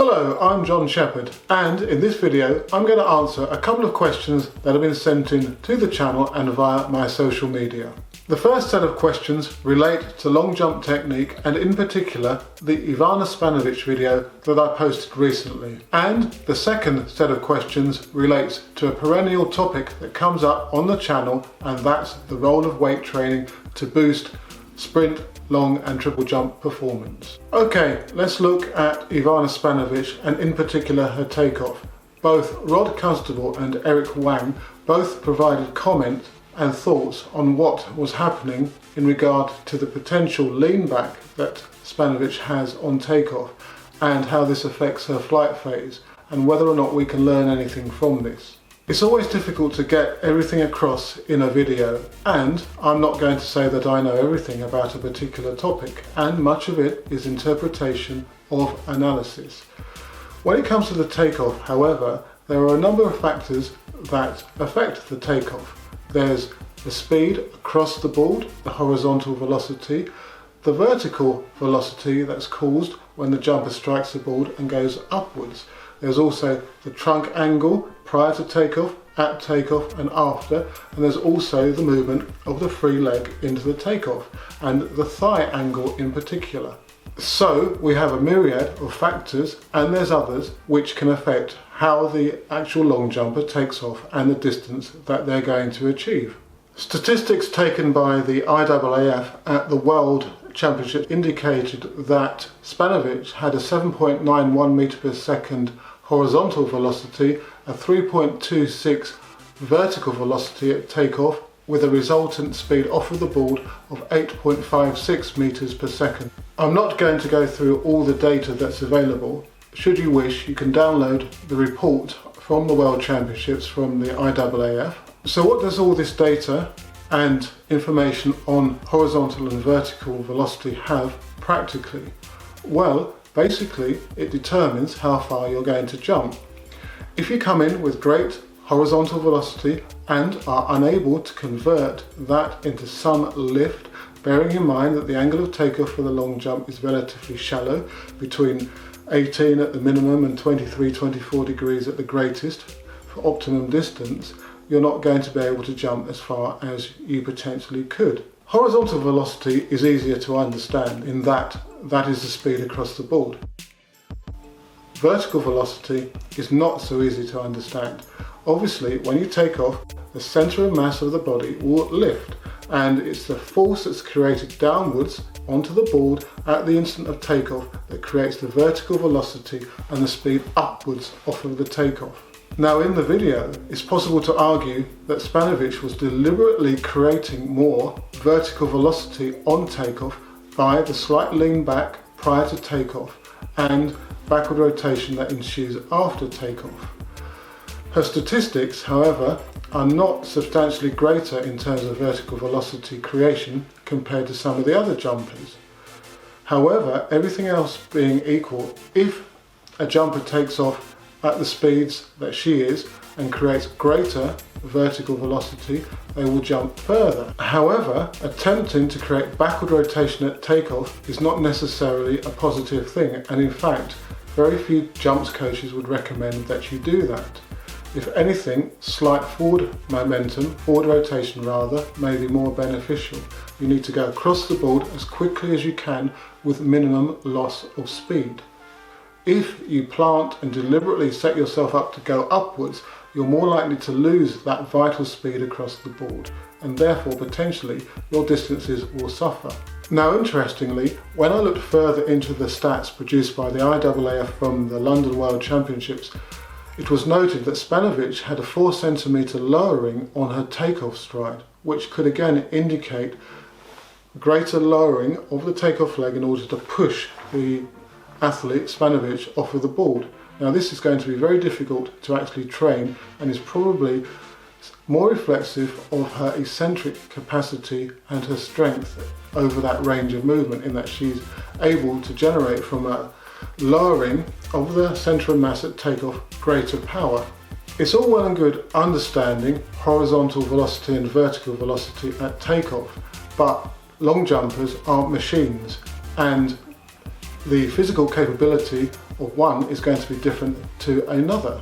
Hello, I'm John Shepherd, and in this video I'm going to answer a couple of questions that have been sent in to the channel and via my social media. The first set of questions relate to long jump technique and in particular the Ivana Spanovic video that I posted recently. And the second set of questions relates to a perennial topic that comes up on the channel, and that's the role of weight training to boost sprint, long and triple jump performance. Okay, let's look at Ivana Spanovic and in particular her takeoff. Both Rod Constable and Eric Wang both provided comment and thoughts on what was happening in regard to the potential lean back that Spanovic has on takeoff and how this affects her flight phase and whether or not we can learn anything from this. It's always difficult to get everything across in a video, and I'm not going to say that I know everything about a particular topic, and much of it is interpretation of analysis. When it comes to the takeoff, however, there are a number of factors that affect the takeoff. There's the speed across the board, the horizontal velocity, the vertical velocity that's caused when the jumper strikes the board and goes upwards. There's also the trunk angle prior to takeoff, at takeoff and after, and there's also the movement of the free leg into the takeoff and the thigh angle in particular. So we have a myriad of factors, and there's others which can affect how the actual long jumper takes off and the distance that they're going to achieve. Statistics taken by the IAAF at the World Championship indicated that Spanovic had a 7.91 meter per second horizontal velocity, a 3.26 vertical velocity at takeoff, with a resultant speed off of the board of 8.56 meters per second. I'm not going to go through all the data that's available. Should you wish, you can download the report from the World Championships from the IAAF. So what does all this data and information on horizontal and vertical velocity have practically? Well, basically it determines how far you're going to jump. If you come in with great horizontal velocity and are unable to convert that into some lift, bearing in mind that the angle of takeoff for the long jump is relatively shallow, between 18 at the minimum and 23-24 degrees at the greatest for optimum distance, you're not going to be able to jump as far as you potentially could. Horizontal velocity is easier to understand in that is the speed across the board. Vertical velocity is not so easy to understand. Obviously, when you take off, the centre of mass of the body will lift, and it's the force that's created downwards onto the board at the instant of takeoff that creates the vertical velocity and the speed upwards off of the takeoff. Now in the video, it's possible to argue that Spanovic was deliberately creating more vertical velocity on takeoff by the slight lean back prior to takeoff and backward rotation that ensues after takeoff. Her statistics, however, are not substantially greater in terms of vertical velocity creation compared to some of the other jumpers. However, everything else being equal, if a jumper takes off at the speeds that she is and creates greater vertical velocity, they will jump further. However, attempting to create backward rotation at takeoff is not necessarily a positive thing, and in fact, very few jumps coaches would recommend that you do that. If anything, slight forward momentum, forward rotation rather, may be more beneficial. You need to go across the board as quickly as you can with minimum loss of speed. If you plant and deliberately set yourself up to go upwards, you're more likely to lose that vital speed across the board, and therefore potentially your distances will suffer. Now interestingly, when I looked further into the stats produced by the IAAF from the London World Championships, it was noted that Spanovic had a 4 centimeter lowering on her takeoff stride, which could again indicate greater lowering of the takeoff leg in order to push the athlete Spanovic off of the board. Now this is going to be very difficult to actually train and is probably more reflexive of her eccentric capacity and her strength over that range of movement, in that she's able to generate from a lowering of the centre of mass at takeoff greater power. It's all well and good understanding horizontal velocity and vertical velocity at takeoff, but long jumpers aren't machines, and the physical capability of one is going to be different to another.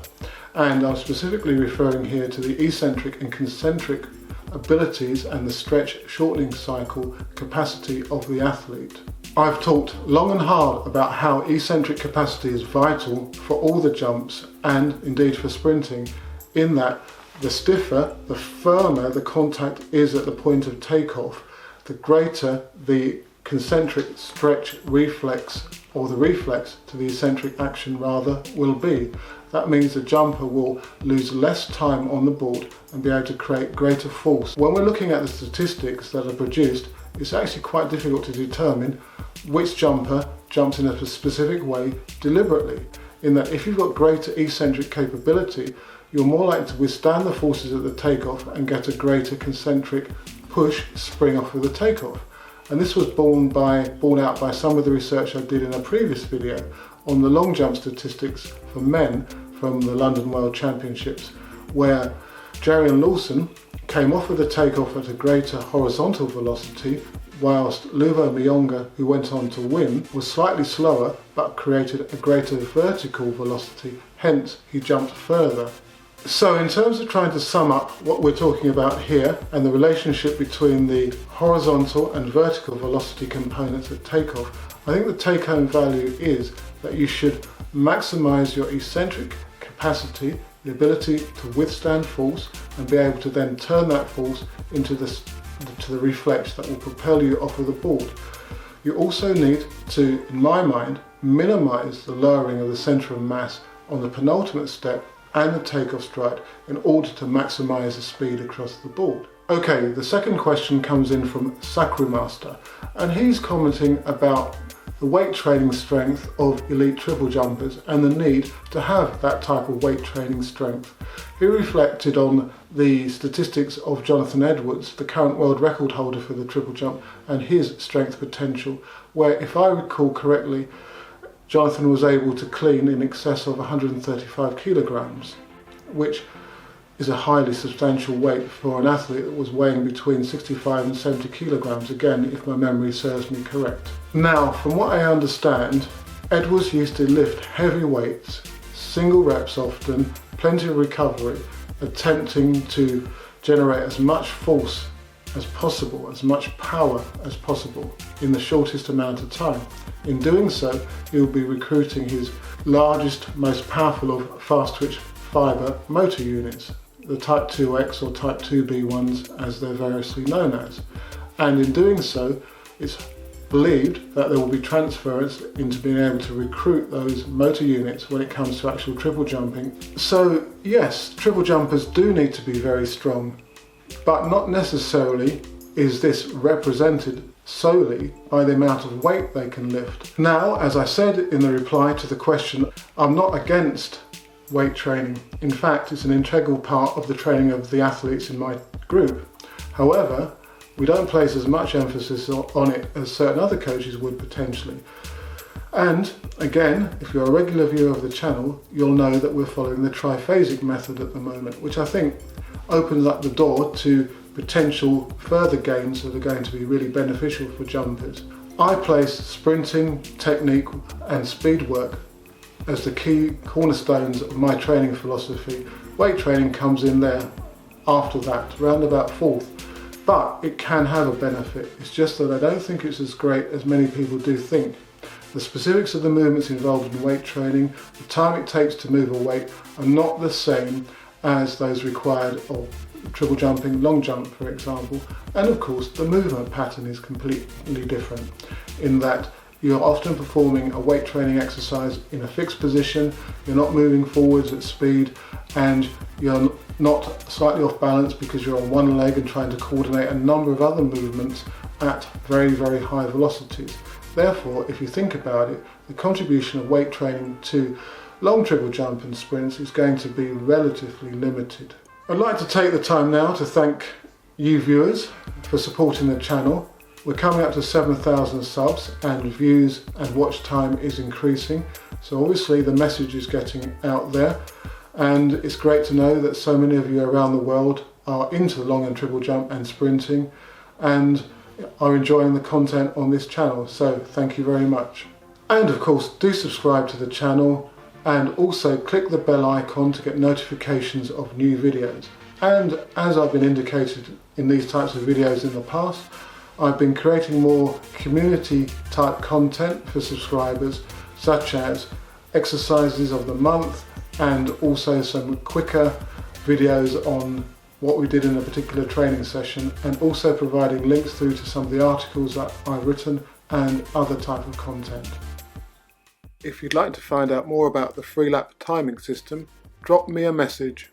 And I'm specifically referring here to the eccentric and concentric abilities and the stretch shortening cycle capacity of the athlete. I've talked long and hard about how eccentric capacity is vital for all the jumps and indeed for sprinting, in that the stiffer, the firmer the contact is at the point of takeoff, the greater the concentric stretch reflex, or the reflex to the eccentric action rather, will be. That means the jumper will lose less time on the board and be able to create greater force. When we're looking at the statistics that are produced, it's actually quite difficult to determine which jumper jumps in a specific way deliberately, in that if you've got greater eccentric capability, you're more likely to withstand the forces at the takeoff and get a greater concentric push spring off with the takeoff. And this was borne out by some of the research I did in a previous video on the long jump statistics for men from the London World Championships, where Jerry and Lawson came off with a takeoff at a greater horizontal velocity, whilst Luvo Miyonga, who went on to win, was slightly slower but created a greater vertical velocity, hence he jumped further. So in terms of trying to sum up what we're talking about here and the relationship between the horizontal and vertical velocity components at takeoff, I think the take-home value is that you should maximize your eccentric capacity, the ability to withstand force and be able to then turn that force into the reflex that will propel you off of the board. You also need to, in my mind, minimize the lowering of the center of mass on the penultimate step and the takeoff stride in order to maximize the speed across the board. Okay, the second question comes in from Sakrumaster, and he's commenting about the weight training strength of elite triple jumpers and the need to have that type of weight training strength. He reflected on the statistics of Jonathan Edwards, the current world record holder for the triple jump, and his strength potential, where, if I recall correctly, Jonathan was able to clean in excess of 135 kilograms, which is a highly substantial weight for an athlete that was weighing between 65 and 70 kilograms, again, if my memory serves me correct. Now, from what I understand, Edwards used to lift heavy weights, single reps often, plenty of recovery, attempting to generate as much force as possible, as much power as possible in the shortest amount of time. In doing so, he will be recruiting his largest, most powerful of fast twitch fibre motor units, the Type 2X or Type 2B ones as they're variously known as. And in doing so, it's believed that there will be transference into being able to recruit those motor units when it comes to actual triple jumping. So yes, triple jumpers do need to be very strong, but not necessarily is this represented solely by the amount of weight they can lift. Now, as I said in the reply to the question, I'm not against weight training. In fact, it's an integral part of the training of the athletes in my group. However, we don't place as much emphasis on it as certain other coaches would potentially. And again, if you're a regular viewer of the channel, you'll know that we're following the triphasic method at the moment, which I think opens up the door to potential further gains that are going to be really beneficial for jumpers. I place sprinting, technique and speed work as the key cornerstones of my training philosophy. Weight training comes in there after that, round about fourth, but it can have a benefit. It's just that I don't think it's as great as many people do think. The specifics of the movements involved in weight training, the time it takes to move a weight, are not the same as those required of triple jumping, long jump for example, and of course the movement pattern is completely different in that you're often performing a weight training exercise in a fixed position, you're not moving forwards at speed, and you're not slightly off balance because you're on one leg and trying to coordinate a number of other movements at very, very high velocities. Therefore, if you think about it, the contribution of weight training to long triple jump and sprints is going to be relatively limited. I'd like to take the time now to thank you viewers for supporting the channel. We're coming up to 7,000 subs and views and watch time is increasing. So obviously the message is getting out there, and it's great to know that so many of you around the world are into long and triple jump and sprinting and are enjoying the content on this channel. So thank you very much. And of course, do subscribe to the channel and also click the bell icon to get notifications of new videos. And as I've been indicated in these types of videos in the past, I've been creating more community type content for subscribers, such as exercises of the month and also some quicker videos on what we did in a particular training session, and also providing links through to some of the articles that I've written and other type of content. If you'd like to find out more about the free lap timing system, drop me a message.